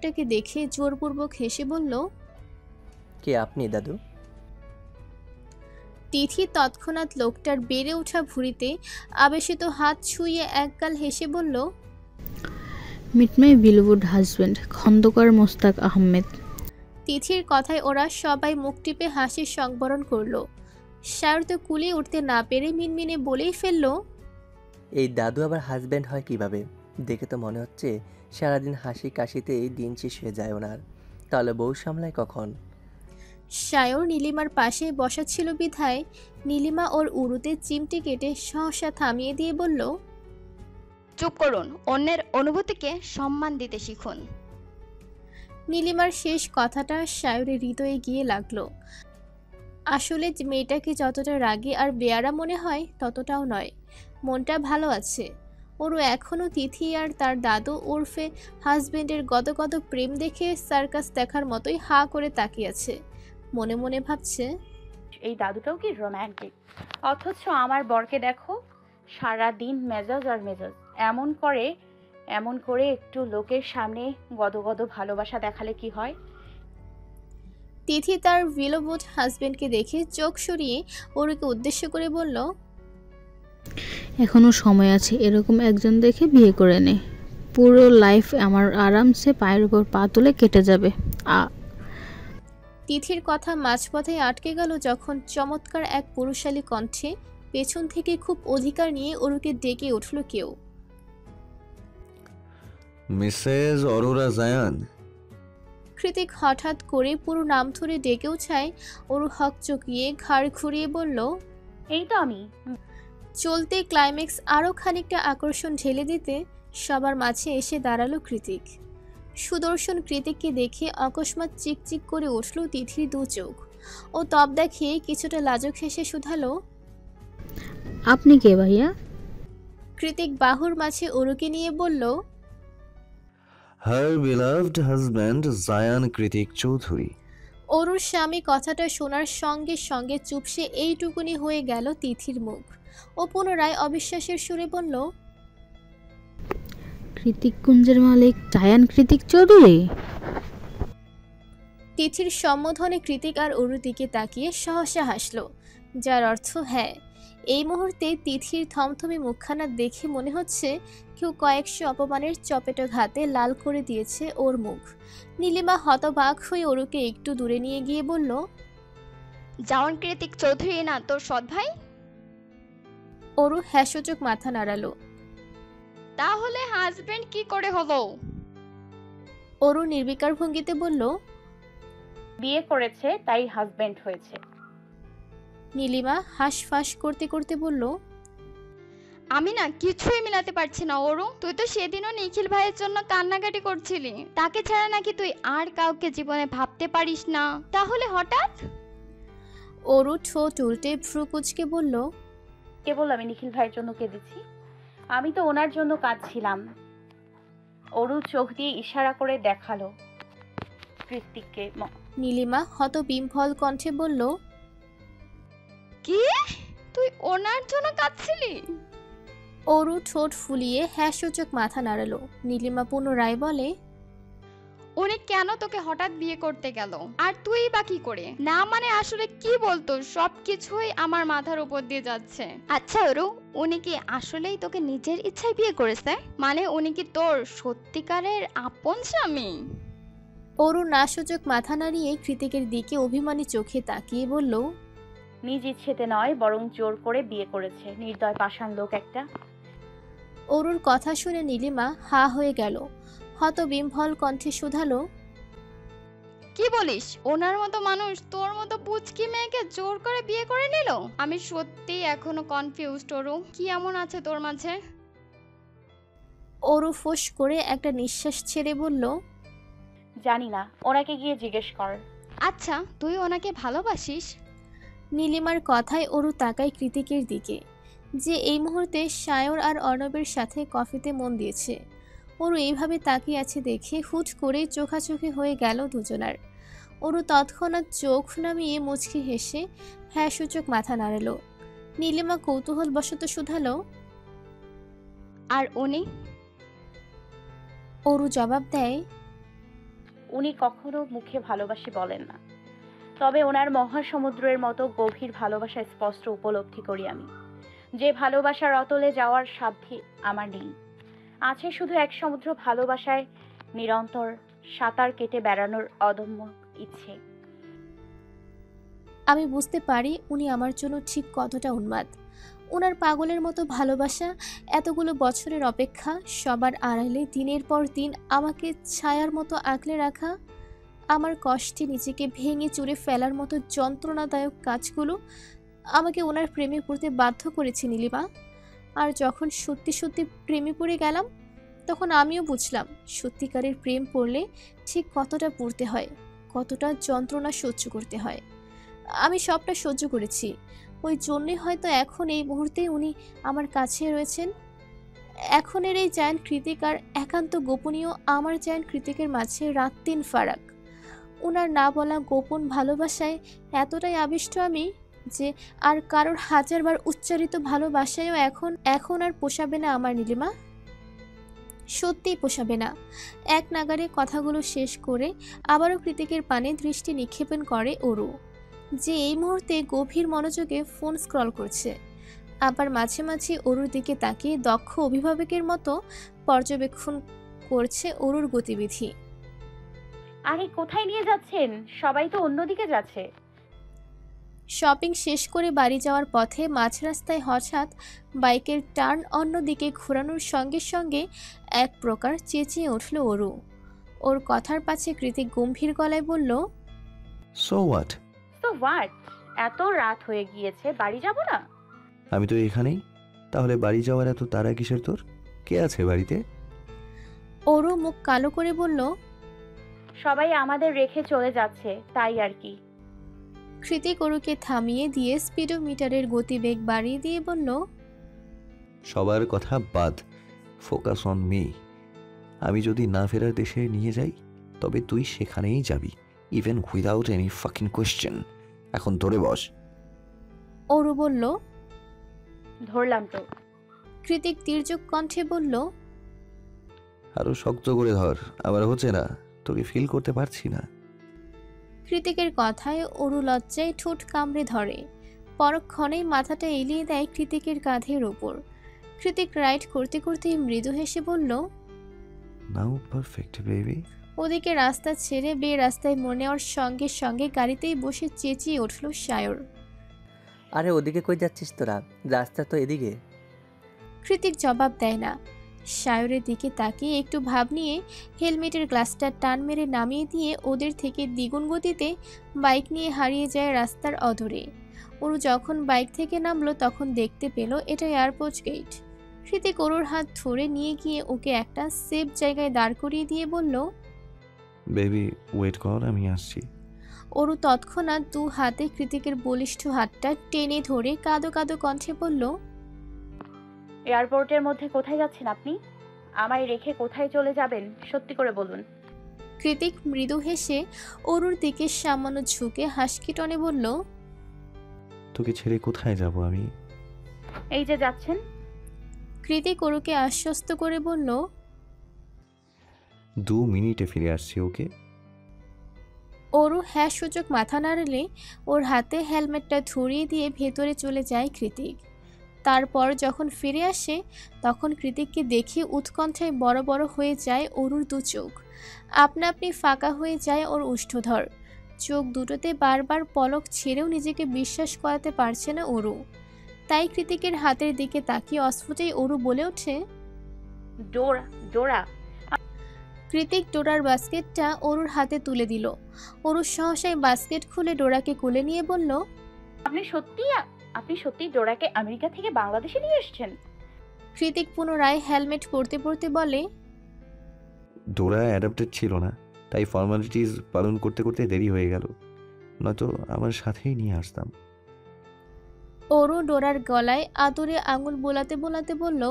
লোকটাকে দেখে জোরপূর্বক হেসে বলল, কে আপনি দাদু? তিথি তৎক্ষণাৎ লোকটার বেড়ে ওঠা ভুঁড়িতে আবেশিত হাত ছুঁয়ে একগাল হেসে বলল, meet my beloved husband Khondaker Mostaq Ahmed. তিথির কথায় ওরা সবাই মুখ টিপে হাসির সংবরণ করল। শায়র তো কুলিয়ে উঠতে না পেরে মিনমিনে বলেই ফেলল, এই দাদু আবার হাজব্যান্ড হয় কিভাবে? দেখে তো মনে হচ্ছে সারাদিন হাসি কাশিতেই দিন শেষ হয়ে যায় ওনার। তাহলে বউ সামলায় কখন? শায়র নীলিমার পাশে বসা ছিল বিধায় নীলিমা ওর উরুতে চিমটি কেটে সহসা থামিয়ে দিয়ে বলল, চুপ করুন, অন্যের অনুভূতিকে সম্মান দিতে শিখুন। নীলিমার শেষ কথাটা শায়রের হৃদয়ে গিয়ে লাগলো। আসলে মেয়েটাকে যতটা রাগী আর বেয়ারা মনে হয় ততটাও নয়, মনটা ভালো আছে। ওরও এখনও তিথি আর তার দাদু ওরফে হাজবেন্ডের গদগদ প্রেম দেখে সার্কাস দেখার মতোই হা করে তাকিয়ে আছে। মনে মনে ভাবছে, এই দাদুটাও কি রোম্যান্টিক, অথচ আমার বরকে দেখো সারা দিন মেজাজ আর মেজাজ। এমন করে একটু লোকের সামনে গদগদ ভালোবাসা দেখালে কি হয়? তিথি তার বিলবোধ হাজবেন্ডকে দেখে চোখ সরিয়ে ওরকে উদ্দেশ্য করে বলল, এখনো সময় আছে, এরকম একজন দেখে বিয়ে করে নে। পুরো লাইফ আমার আরামসে পায়ের উপর পা তুলে কেটে যাবে। তিথির কথা মাঝপথে আটকে গেল যখন চমৎকার এক পুরুষালী কণ্ঠে পেছন থেকে খুব অধিকার নিয়ে ওরকে ডেকে উঠল কেউ। মিসেস অরোরা জায়ান। কৃতিক হঠাৎ করে পুরো নাম ধরে ডেকে উঠায় ওরু হক চকিয়ে ঘাড় ঘুরিয়ে বলল, এই তো আমি। চলতে ক্লাইম্যাক্স আরও খানিকটা আকর্ষণ ঢেলে দিতে সবার মাঝে এসে দাঁড়ালো কৃতিক। সুদর্শন কৃতিককে দেখে অকস্মাৎ চিকচিক করে উঠল তিথির দু চোখ। ও তবদা খেয়ে কিছুটা লাজুক হেসে শুধালো, আপনি কে ভাইয়া? কৃতিক বাহুর মাঝে ওরুকে নিয়ে বলল, হার বিলাভড হাজব্যান্ড জায়ান কৃতিক চৌধুরী। অরুর স্বামী কথাটা শোনার সঙ্গে সঙ্গে চুপসে এইটুকুনি হয়ে গেল তিথির মুখ। ও পুনরায় অবিশ্বাসের সুরে বলল, কৃতিক কুঞ্জের মালিক জায়ান কৃতিক চৌধুরী? তিথির সম্বোধনে কৃতিক আর অরুর দিকে তাকিয়ে সহসা হাসল, যার অর্থ হ্যাঁ। এই মুহূর্তে তিথির থমথমে মুখখানা দেখে মনে হচ্ছে কেউ কয়েকশো অপমানের চপেটাঘাতে লাল করে দিয়েছে ওর মুখ। নীলিমা হতবাক হয়ে অরুকে একটু দূরে নিয়ে গিয়ে বলল, জাওয়ান কৃতিক চৌধুরী না তোর সৎ ভাই? অরু হ্যাসূচক মাথা নাড়ালো। তাহলে হাজবেন্ড কি করে হলো? অরু নির্বিকার ভঙ্গিতে বলল, বিয়ে করেছে তাই হাজবেন্ড হয়েছে। নীলিমা হাঁসফাঁস করতে করতে বলল, আমি না কিছুই মিলাতে পারছি না অরু। তুই তো সেদিনও নিখিল ভাইয়ের জন্য কান্নাকাটি করছিলি, তাকে ছাড়া নাকি তুই আর কাউকে জীবনে ভাবতে পারিস না, তাহলে হঠাৎ? অরু ঠোঁট উল্টে ভ্রু কুঁচকে বলল, কেবল আমি নিখিল ভাইয়ের জন্য কেঁদেছি, আমি তো ওনার জন্য কাঁদছিলাম। অরু চোখ দিয়ে ইশারা করে দেখালো কৃতিককে। নীলিমা হতবিহ্বল কণ্ঠে বলল, কি তুই ওনার জন্য কাঁদছিলি? অরু ঠোঁট ফুলিয়ে হ্যাসূচক মাথা নাড়ালো। নীলিমা পুনরায় বলে, উনি কেন তোকে হঠাৎ বিয়ে করতে গেল, আর তুই বা কি করে? না মানে আসলে কি বলতো, সবকিছুই আমার মাথার উপর দিয়ে যাচ্ছে। আচ্ছা অরু, উনি কি আসলেই তোকে নিজের ইচ্ছায় বিয়ে করেছে? মানে উনি কি তোর সত্যিকারের আপন স্বামী? অরু নাসূচক মাথা নাড়িয়ে কৃতিকের দিকে অভিমানী চোখে তাকিয়ে বলল, নিজ ইচ্ছেতে নয় বরং জোর করে বিয়ে করেছে, নির্দয় পাষাণ লোক একটা। অরুর কথা শুনে নীলিমা হা হয়ে গেল। হতবিহ্বল কণ্ঠে শুধালো, কি বলিস? ওনার মতো মানুষ তোর মতো পুচকি মেয়েকে জোর করে বিয়ে করে নিল? আমি সত্যি এখনো কনফিউজড অরু, কি এমন আছে তোর মাঝে? অরু ফোঁস করে একটা নিঃশ্বাস ছেড়ে বলল, জানি না, ওনাকে গিয়ে জিজ্ঞেস কর। আচ্ছা তুই ওনাকে ভালোবাসিস? নীলিমার কথায় অরু তাকায় কৃতিকের দিকে, যে এই মুহূর্তে সায়র আর অর্ণবের সাথে কফিতে মন দিয়েছে। অরু এইভাবে তাকিয়ে আছে দেখে হুট করে চোখাচোখি হয়ে গেল দুজনার। অরু তৎক্ষণাৎ চোখ নামিয়ে মুচকি হেসে হ্যাসূচক মাথা নাড়ালো। নীলিমা কৌতূহলবশত শুধালো, আর উনি? অরু জবাব দেয়, উনি কখনো মুখে ভালোবাসি বলেন না, তবে ওনার মহাসমুদ্রের মতো গভীর ভালোবাসা স্পষ্ট উপলব্ধি করি আমি। যে ভালোবাসার অতলে যাওয়ার সাধ্যি আমার নেই, আছে শুধু এক সমুদ্র ভালোবাসায় নিরন্তর সাঁতার কেটে বেড়ানোর অদম্য ইচ্ছে। আমি বুঝতে পারি উনি আমার জন্য ঠিক কতটা উন্মাদ। ওনার পাগলের মতো ভালোবাসা, এতগুলো বছরের অপেক্ষা, সবার আড়ালে দিনের পর দিন আমাকে ছায়ার মতো আঁকলে রাখা, আমার কষ্টে নিজেকে ভেঙে চুরে ফেলার মতো যন্ত্রণাদায়ক কাজগুলো আমাকে ওনার প্রেমে পড়তে বাধ্য করেছে নীলিমা। আর যখন সত্যি সত্যি প্রেমে পড়ে গেলাম, তখন আমিও বুঝলাম সত্যিকারের প্রেম পড়লে ঠিক কতটা পড়তে হয়, কতটা যন্ত্রণা সহ্য করতে হয়। আমি সবটা সহ্য করেছি, ওই জন্যই হয়তো এখন এই মুহূর্তে উনি আমার কাছে রয়েছেন। এখনের এই জায়ান্ট কৃতিক আর একান্ত গোপনীয় আমার জায়ান্ট কৃতিকের মাঝে রাত দিন ফারাক। ওনার না বলা গোপন ভালোবাসায় এতটাই আবিষ্ট আমি যে আর কারোর হাজারবার উচ্চারিত ভালোবাসায়ও এখন আর পোষাবে না আমার নীলিমা, সত্যিই পোষাবে না। এক নাগারে কথাগুলো শেষ করে আবারও কৃতিকের পানে দৃষ্টি নিক্ষেপণ করে অরু, যে এই মুহূর্তে গভীর মনোযোগে ফোন স্ক্রল করছে। আবার মাঝে মাঝে অরুর দিকে তাকিয়ে দক্ষ অভিভাবকের মতো পর্যবেক্ষণ করছে অরুর গতিবিধি। আরে কোথায় নিয়ে যাচ্ছেন? সবাই তো অন্যদিকে যাচ্ছে। শপিং শেষ করে বাড়ি যাওয়ার পথে মাঝ রাস্তায় হঠাৎ বাইকের টার্ন অন্যদিকে ঘোরানোর সঙ্গে সঙ্গে এক প্রকার চেঁচিয়ে উঠল অরু। ওর কথার পাছে কৃতিক গম্ভীর গলায় বলল, সো হোয়াট? তো হোয়াট? এত রাত হয়ে গিয়েছে, বাড়ি যাব না? আমি তো এখানেই, তাহলে বাড়ি যাওয়ার এত তাড়া কিসের তোর? কে আছে বাড়িতে? অরু মুখ কালো করে বলল, সবাই আমাদের রেখে চলে যাচ্ছে, তাই আর কি। কৃতিক অরুকে থামিয়ে দিয়ে স্পিডোমিটারের গতিবেগ বাড়িয়ে দিয়ে বলল, সবার কথা বাদ, ফোকাস অন মি। আমি যদি না ফেরার দেশে নিয়ে যাই, তবে তুই সেখানেই যাবি, even without any fucking question. এখন ধরে বস। অরু বলল। ধরলাম তো। কৃতিক তির্যক কণ্ঠে বলল, আরো শক্ত করে ধর, আবার হচ্ছে না, তোকে ফিল করতে পারছি না। কৃতিকের কথায় অরু লজ্জায় ঠোঁট কামড়ে ধরে, পরক্ষণেই মাথাটা এলিয়ে দেয় কৃতিকের কাঁধের ওপর। কৃতিক রাইড করতে করতে মৃদু হেসে বলল, নাও পারফেক্ট বেবি। ওদিকে রাস্তা ছেড়ে বে রাস্তায় মনে নেওয়ার সঙ্গে সঙ্গে গাড়িতেই বসে চেঁচিয়ে উঠল সায়র। আরে ওদিকে কই যাচ্ছিস তোরা? রাস্তা তো এদিকে। কৃতিক জবাব দেয় না। সায়রের দিকে তাকিয়ে একটু ভাব নিয়ে হেলমেটের গ্লাসটা টান মেরে নামিয়ে দিয়ে ওদের থেকে দ্বিগুণ গতিতে বাইক নিয়ে হারিয়ে যায় রাস্তার অদূরে। অরু যখন বাইক থেকে নামলো তখন দেখতে পেল এটা এয়ারপোর্ট গেট। কৃতিক অরুর হাত ধরে নিয়ে গিয়ে ওকে একটা সেফ জায়গায় দাঁড় করিয়ে দিয়ে বলল, বেবি ওয়েট কর, আমি আসছি। অরু তৎক্ষণাৎ দু হাতে কৃতিকের বলিষ্ঠ হাতটা টেনে ধরে কাঁদো কাঁদো কণ্ঠে বলল, এয়ারপোর্টের মধ্যে কোথায় যাচ্ছেন আপনি? আমায় রেখে কোথায় চলে যাবেন সত্যি করে বলুন। কৃতিক মৃদু হেসে অরুর দিকে সামান্য ঝুঁকে হাসকি টনে বলল, তোকে ছেড়ে কোথায় যাব আমি? এই যে যাচ্ছেন। কৃতিক অরুকে আশ্বস্ত করে বলল, 2 মিনিটে ফিরে আসছি, ওকে? অরু হ্যাঁ সূচক মাথা নাড়লে ওর হাতে হেলমেটটা ধরিয়ে দিয়ে ভেতরে চলে যায় কৃতিক। তারপর যখন ফিরে আসে তখন কৃতিককে দেখে উৎকণ্ঠায় বড় বড় হয়ে যায় অরুর দু চোখ। আপনা আপনি ফাঁকা হয়ে যায় ওর ওষ্ঠধর। চোখ দুটোতে বারবার পলক ছেড়েও নিজেকে বিশ্বাস করাতে পারছে না অরু। তাই কৃতিকের হাতের দিকে তাকিয়ে অস্ফুটেই অরু বলে ওঠে, ডোরা ডোরা। কৃতিক ডোরার বাস্কেটটা অরুর হাতে তুলে দিল। অরু সহসায় বাস্কেট খুলে ডোরাকে কোলে নিয়ে বলল, আপনি সত্যি ডোরাকে আমেরিকা থেকে বাংলাদেশে নিয়ে এসেছেন? কৃতিক পুনরায় হেলমেট পরতে পরতে বলে, ডোরা অ্যাডাপ্টেড ছিল না, তাই ফর্মালিটিস পালন করতে করতে দেরি হয়ে গেল, নয়তো আমার সাথেই নিয়ে আসতাম। অরু ডোরার গলায় আদরে আঙুল বোলাতে বোলাতে বলল,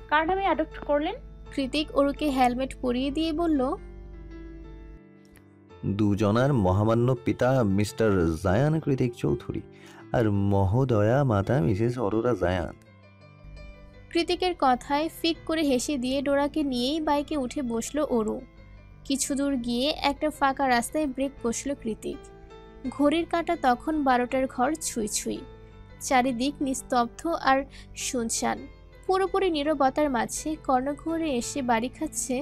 কার নামে অ্যাডপ্ট করলেন? কৃতিক অরুকে হেলমেট পরিয়ে দিয়ে বলল, দুজনার মহামান্য পিতা মিস্টার জায়ান কৃতিক চৌধুরী আর মহোদয়া মাতা মিসেস অরোরা জায়ান। কৃতিকের কথায় ফিক করে হেসে দিয়ে ডোরাকে নিয়েই বাইকে উঠে বসলো অরু। কিছু দূর গিয়ে একটা ফাঁকা রাস্তায় ব্রেক কষল কৃতিক। ঘড়ির কাঁটা তখন 12টার ঘর ছুঁই ছুঁই। চারিদিক নিস্তব্ধ আর শুনশান। পুরোপুরি নীরবতার মাঝে কর্ণঘরে এসে বাড়ি খাচ্ছে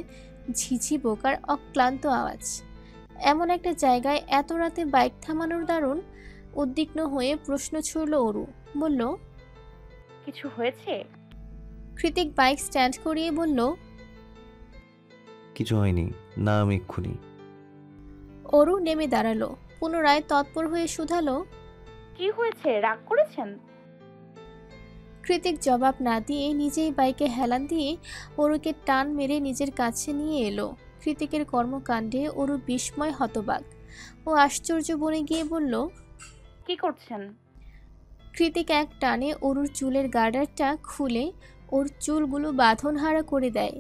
ঝিঝি পোকার অক্লান্ত আওয়াজ। এমন একটা জায়গায় এত রাতে বাইক থামানোর দারুণ উদ্বিগ্ন হয়ে প্রশ্ন ছুড়ল অরু। বলল, কিছু হয়েছে? কৃতিক বাইক স্ট্যান্ড করিয়ে বলল, কিছু হয়নি, না আমি এক্ষুনি। অরু নেমে দাঁড়ালো। পুনরায় তৎপর হয়ে শুধালো, কি হয়েছে? রাগ করেছেন? কৃতিক জবাব না দিয়ে নিজেই বাইকে হেলান দিয়ে অরুকে টান মেরে নিজের কাছে নিয়ে এলো। কৃতিকের কর্মকাণ্ডে অরু বিস্ময় হতবাক ও আশ্চর্য বনে গিয়ে বলল, কি করছেন? কৃতিক এক টানে অরুর চুলের গার্ডারটা খুলে ওর চুলগুলো বাঁধনহারা করে দেয়।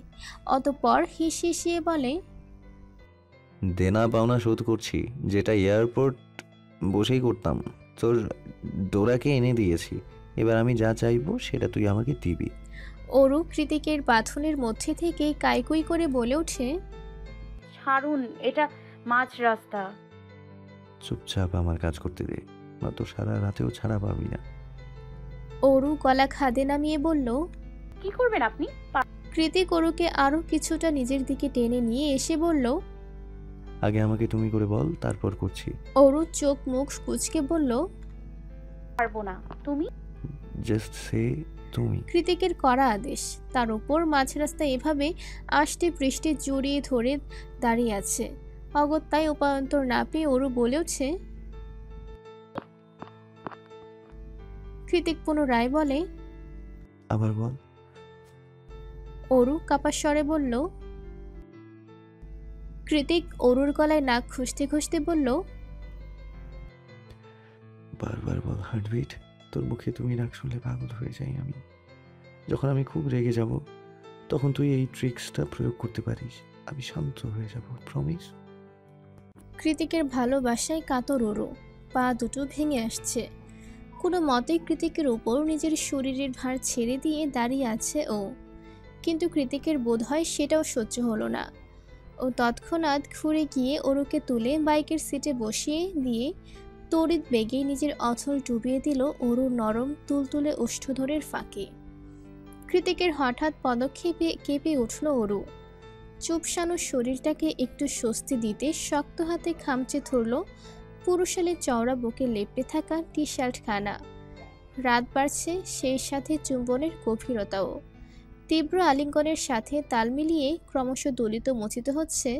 অতঃপর হিসিয়ে বলে, দেনা পাওনা শোধ করছি, যেটা এয়ারপোর্ট বসেই করতাম। তোর ডোরাকে এনে দিয়েছি, এবার আমি যা চাইবো সেটা তুই আমাকে দিবি। অরু কৃতিকের বাঁধনের মধ্যে থেকে কাইকুই করে বলে ওঠে, ছাড়ুন, এটা মাঝ রাস্তা। চুপচাপ আমার কাজ করতে দে, না তো সারা রাতেও ছাড়া পাবি না। অরু গলা খাদে নামিয়ে বলল, কি করবেন আপনি? কৃতিক অরুকে আরো কিছুটা নিজের দিকে টেনে নিয়ে এসে বলল, আগে আমাকে তুমি করে বল, তারপর করছি। অরু চোখ মুখ কুঁচকে বলল, পারবো না। তুমি? জাস্ট সে তুমি। কৃতিকের করা আদেশ। তার উপর মাঝ রাস্তায় এভাবে আষ্টে পৃষ্ঠে জড়িয়ে ধরে দাঁড়িয়ে আছে। অগত্যায় উপায়ন্তর না পেয়ে অরু বলে উঠছে। কৃতিক পুনরায় বলে, আবার বল। অরু কাপা স্বরে বলল। কৃতিক অরুর গলায় নাক খুঁজতে খুঁজতে বলল, বারবার বল হার্টবিট। তোর মুখে তুমি রাগ শুনলে পাগল হয়ে যাই আমি। যখন আমি খুব রেগে যাব তখন তুই এই ট্রিক্সটা প্রয়োগ করতে পারিস, আমি শান্ত হয়ে যাব, প্রমিস। কৃতিকের ভালোবাসায় কাতর অরু, পা দুটো ভেঙে আসছে। কোনো মতেই কৃতিকের উপর নিজের শরীরের ভার ছেড়ে দিয়ে দাঁড়িয়ে আছে ও। কিন্তু কৃতিকের বোধ হয় সেটাও সহ্য হলো না। ও তৎক্ষণাৎ ঘুরে গিয়ে অরুকে তুলে বাইকের সিটে বসিয়ে দিয়ে তড়িৎ বেগে নিজের অথল ডুবিয়ে দিল অরুর নরম তুলতুলে ওষ্ঠধরের ফাঁকে। কৃতিকের হঠাৎ পদক্ষেপে কেঁপে উঠল অরু। চুপসানো শরীরটাকে একটু স্বস্তি দিতে শক্ত হাতে খামচে ধরল পুরুষালের চওড়া বুকে লেপটে থাকা টি শার্ট খানা। রাত বাড়ছে, সেই সাথে চুম্বনের গভীরতাও। তীব্র আলিঙ্গনের সাথে তাল মিলিয়ে ক্রমশ দলিত মথিত হচ্ছে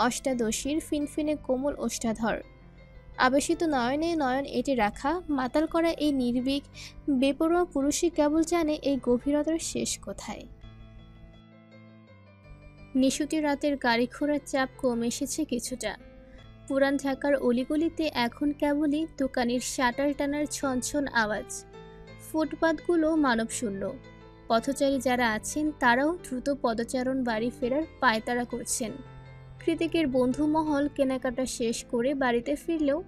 অষ্টাদশীর ফিনফিনে কোমল ওষ্ঠাধর। আবেশিত নয়নে নয়ন এঁটে রাখা মাতাল করা এই নির্ভীক বেপরোয়া পুরুষই কেবল জানে এই গভীরতার শেষ কোথায়। নিশুতি রাতের গাড়ি ঘোড়ার চাপ কমে এসেছে কিছুটা। পুরান ঢাকার অলিগলিতে এখন কেবলই দোকানের শাটার টানার ছনছন আওয়াজ। ফুটপাতগুলো মানবশূন্য। পথচারী যারা আছেন তারাও দ্রুত পদচারণ বাড়ি ফেরার পায়তারা করছেন। কৃতিকের বন্ধু মহল কেনাকাটা শেষ করে বাড়িতে ফিরলেও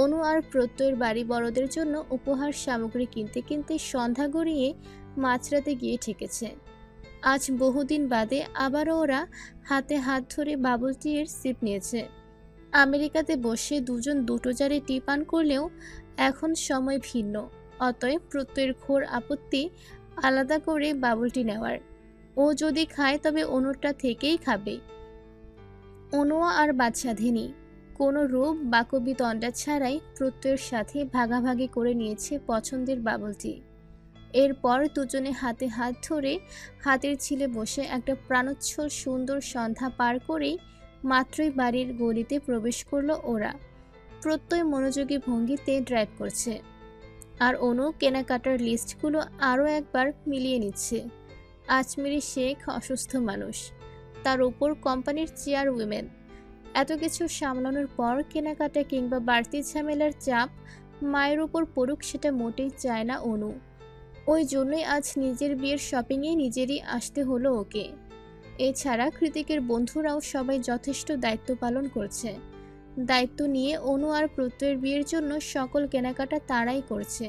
অনু আর প্রত্যয়ের বাড়ি বড়দের জন্য উপহার সামগ্রী কিনতে কিনতে সন্ধ্যা গড়িয়ে মাঝরাতে গিয়ে ঠেকেছে। আজ বহুদিন বাদে আবারও ওরা হাতে হাত ধরে বাবল টিয়ের সিপ নিয়েছে। আমেরিকাতে বসে দুজন দুটো জারে টি পান করলেও এখন সময় ভিন্ন। অতএব প্রত্যয়ের ঘোর আপত্তি আলাদা করে বাবল টি নেওয়ার। ও যদি খায় তবে অনুরটা থেকেই খাবে। অনুয়া আর বাদশাধিনী কোনো রূপ বাকবি তণ্ডা ছাড়াই প্রত্যয়ের সাথে ভাগাভাগি করে নিয়েছে পছন্দের বাবলটি। এরপর দুজনে হাতে হাত ধরে হাতের ছিলে বসে একটা প্রাণোচ্ছল সুন্দর সন্ধ্যা পার করেই মাত্রই বাড়ির গলিতে প্রবেশ করলো ওরা। প্রত্যয় মনোযোগী ভঙ্গিতে ড্রাইভ করছে আর অনু কেনাকাটার লিস্টগুলো আরও একবার মিলিয়ে নিচ্ছে। আজমেরি শেখ অসুস্থ মানুষ, তার উপর কোম্পানির চেয়ারউইম্যান। এত কিছু সামলানোর পর কেনাকাটা কিংবা বাড়তি ঝামেলার চাপ মায়ের উপর পড়ুক সেটা মোটেই চায় না অনু। ওই জন্যই আজ নিজের বিয়ের শপিংয়ে নিজেরই আসতে হলো ওকে। এছাড়া কৃতিকের বন্ধুরাও সবাই যথেষ্ট দায়িত্ব পালন করছে। দায়িত্ব নিয়ে অনু আর প্রত্যয়ের বিয়ের জন্য সকল কেনাকাটা তারাই করছে।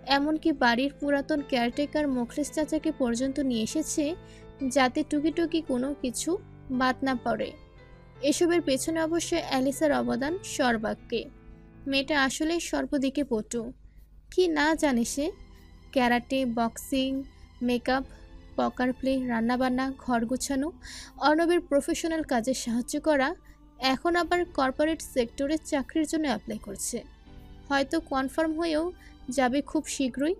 এমনকি বাড়ির পুরাতন কেয়ারটেকার মোখলেস চাচাকে পর্যন্ত নিয়ে এসেছে, যাতে টুকি টুকি কোনো কিছু বাদ না পড়ে। এসবের পেছনে অবশ্য অ্যালিসার অবদান সর্বাগ্যে। মেয়েটা আসলেই সর্বদিকে পটু। কি না জানে সে? ক্যারাটে, বক্সিং, মেকআপ, পকার প্লে, রান্নাবান্না, ঘর গোছানো, অর্ণবের প্রফেশনাল কাজে সাহায্য করা, এখন আবার কর্পোরেট সেক্টরে চাকরির জন্য অ্যাপ্লাই করছে। হয়তো কনফার্ম হয়েও যাবে খুব শীঘ্রই।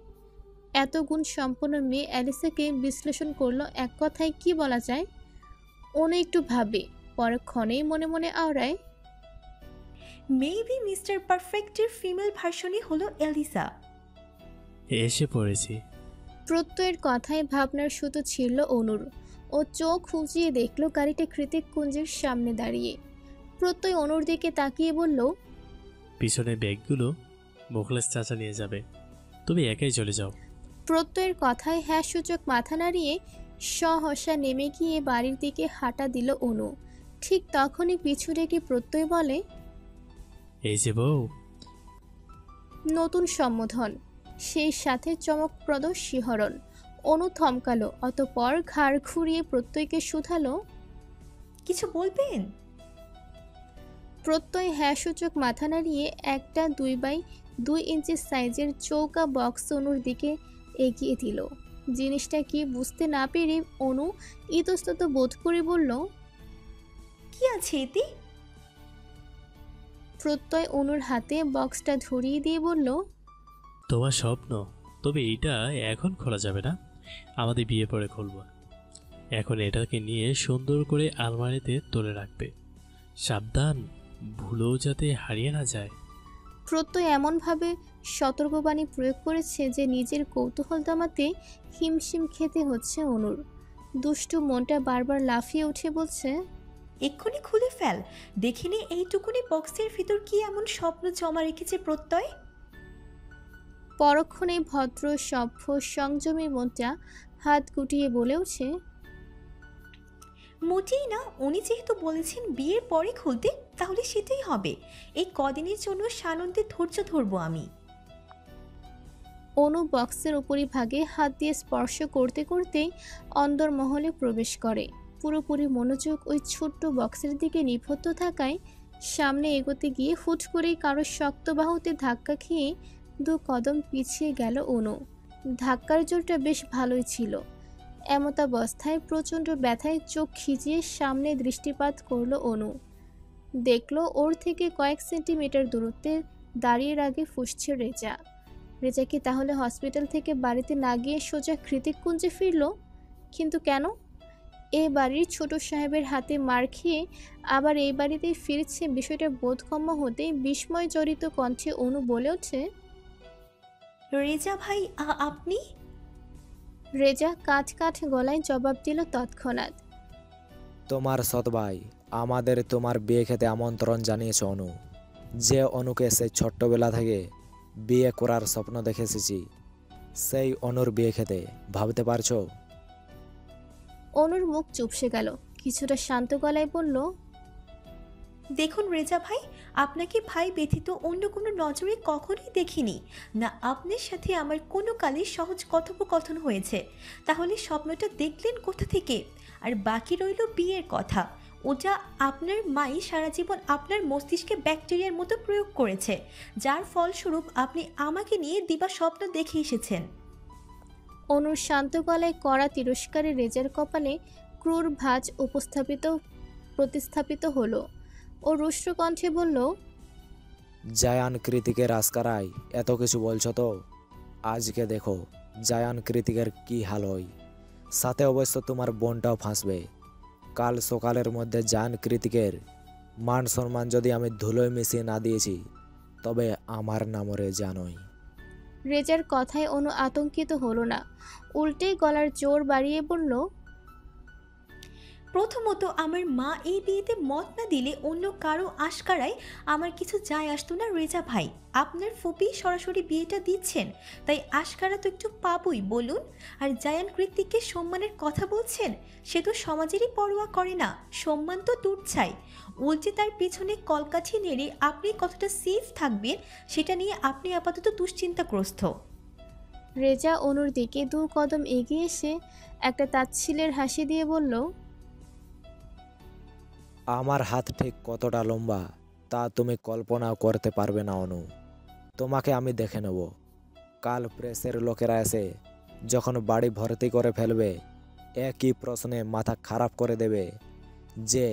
এত গুণ সম্পন্ন মেয়ে অ্যালিসাকে বিশ্লেষণ করলো এক কথায় কি বলা যায়? অনেক একটু ভাবে, পরক্ষণেই মনে মনে আওড়ায়, মেবি মিস্টার পারফেক্টের ফিমেল ভার্সনই হলো এলিসা। এসে পড়েছি। প্রত্যয়ের কথায় ভাবনার সুতো ছিঁড়ল অনুর। ও চোখ উঁচিয়ে দেখল গাড়িটা কৃতিক কুঞ্জের সামনে দাঁড়িয়ে। প্রত্যয় অনুর দিকে তাকিয়ে বলল, পিছনের ব্যাগগুলো মুখলেস চাচা নিয়ে যাবে, তুমি একাই চলে যাও। প্রত্যয়ের কথায় হ্যাঁ সূচক মাথা নাড়িয়ে সহসা নেমে গিয়ে বাড়ির দিকে হাঁটা দিল অনু। ঠিক তখনই পিছু ডেকে প্রত্যয় বলে, এই যে বউ। নতুন সম্বোধন, সেই সাথে চমকপ্রদ শিহরণ। অনু থমকালো, অতঃপর ঘাড় ঘুরিয়ে প্রত্যয়কে শুধালো, কিছু বলবেন? প্রত্যয় হ্যাঁ সূচক মাথা নাড়িয়ে একটা 2x2 সাইজের চৌকা বক্স অনুর দিকে এগিয়ে দিল। জিনিসটা কি বুঝতে না পেরে অনু ইতস্তত বোধ করে বলল, কি আছে এতে? প্রত্যয় অনুর হাতে বক্সটা ধরিয়ে দিয়ে বলল, তোমার স্বপ্ন, তবে এইটা এখন খোলা যাবে না, আমাদের বিয়ে পরে খুলবো। এখন এটাকে নিয়ে সুন্দর করে আলমারিতে তুলে রাখবে, সাবধান ভুলেও যাতে হারিয়ে না যায়। প্রত্যয় এমনভাবে সতর্কবাণী প্রয়োগ করেছে যে নিজের কৌতূহল দমাতে হিমশিম খেতে হচ্ছে অনুর। দুষ্টু মনটা বারবার লাফিয়ে উঠে বলছে, এক্ষুনি খুলে ফেল, দেখিনি এইটুকুনি বক্সের ভিতর কি এমন স্বপ্ন জমা রেখেছে প্রত্যয়। পরক্ষণে ভদ্র সভ্য সংযমী মনটা হাত গুটিয়ে বলে ওঠে, মোটেই না, উনি যেহেতু বলেছেন বিয়ের পরে খুলতে, তাহলে সেটাই হবে। এই কদিনের জন্য সানন্দে ধৈর্য ধরবো আমি। অনু বক্সের উপরিভাগে হাত দিয়ে স্পর্শ করতে করতেই অন্দরমহলে প্রবেশ করে। পুরোপুরি মনোযোগ ওই ছোট্ট বক্সের দিকে নিবদ্ধ থাকায় সামনে এগোতে গিয়ে হুট করেই কারো শক্ত বাহুতে ধাক্কা খেয়ে 2 কদম পিছিয়ে গেল অনু। ধাক্কার জোরটা বেশ ভালোই ছিল। এমতাবস্থায় প্রচণ্ড ব্যথায় চোখ খিচিয়ে সামনে দৃষ্টিপাত করল অনু। দেখল ওর থেকে কয়েক সেন্টিমিটার দূরত্বে দাঁড়িয়ে আগে ফুঁসছে রেজা। রেজা কি তাহলে হসপিটাল থেকে বাড়িতে না গিয়ে সোজা কৃতিক কুঞ্জে ফিরল? কিন্তু কেন? এ বাড়ির ছোট সাহেবের হাতে মার খেয়ে আবার এই বাড়িতেই ফিরছে, বিষয়টা বোধগম্য হতেই বিস্ময় জড়িত কণ্ঠে অনু বলে ওঠে, রেজা ভাই, আপনি? রেজা কাঠ কাঠ গলায় জবাব দিল তৎক্ষণাৎ, তোমার সৎ ভাই আমাদের তোমার বিয়ে খেতে আমন্ত্রণ জানিয়েছে অনু। যে অনুকে সেই ছোট্টবেলা থেকে বিয়ে করার স্বপ্ন দেখে এসেছি, সেই অনুর বিয়ে খেতে ভাবতে পারছো? অনুর মুখ চুপসে গেল। কিছুটা শান্ত গলায় বলল, দেখুন রেজা ভাই, আপনাকে ভাই ব্যতীত অন্য কোনো নজরে কখনোই দেখিনি না। আপনার সাথে আমার কোনো কালে সহজ কথোপকথন হয়েছে, তাহলে স্বপ্নটা দেখলেন কোথা থেকে? আর বাকি রইল বিয়ের কথা, ওটা আপনার মাই সারা জীবন আপনার মস্তিষ্কে ব্যাকটেরিয়ার মতো প্রয়োগ করেছে, যার ফলস্বরূপ আপনি আমাকে নিয়ে দিবা স্বপ্ন দেখে এসেছেন। অনুর শান্ত গলায় কড়া তিরস্কারে রেজার কপালে ক্রূর ভাঁজ প্রতিস্থাপিত হলো। ও রুষ্ট কণ্ঠে বলল, জায়ান কৃতিকের আস্কারায় এত কিছু বলছো তো? আজকে দেখো জায়ান কৃতিকের কি হাল হয়, সাথে অবশ্য তোমার বোনটাও ফাঁসবে। কাল সকালের মধ্যে জায়ান কৃতিকের মান সম্মান যদি আমি ধুলোয় মিশিয়ে না দিয়েছি, তবে আমার নামরে জানোই। রেজার কথায় অনু আতঙ্কিত হলো না, উল্টে গলার জোর বাড়িয়ে বলল, প্রথমত আমার মা এই বিয়েতে মত না দিলে অন্য কারো আশকারায় আমার কিছু যায় আসতো না রেজা ভাই। আপনার ফুপি সরাসরি বিয়েটা দিচ্ছেন, তাই আশকারা তো একটু পাবই বলুন। আর জায়ান কৃতিককে সম্মানের কথা বলছেন, সে তো সমাজেরই পরোয়া করে না, সম্মান তো দূর চাই। উল্টে তার পিছনে কলকাঠি নেড়ে আপনি কতটা সেফ থাকবেন সেটা নিয়ে আপনি আপাতত দুশ্চিন্তাগ্রস্ত। রেজা অনুর দিকে 2 কদম এগিয়ে এসে একটা তাচ্ছিলের হাসি দিয়ে বলল, আমার হাত ঠিক কতটা লম্বা তা তুমি কল্পনাও করতে পারবে না অনু। তোমাকে আমি দেখে নেব। কাল প্রেসের লোকেরা এসে যখন বাড়ি ভর্তি করে ফেলবে, একই প্রশ্নে মাথা খারাপ করে দেবে যে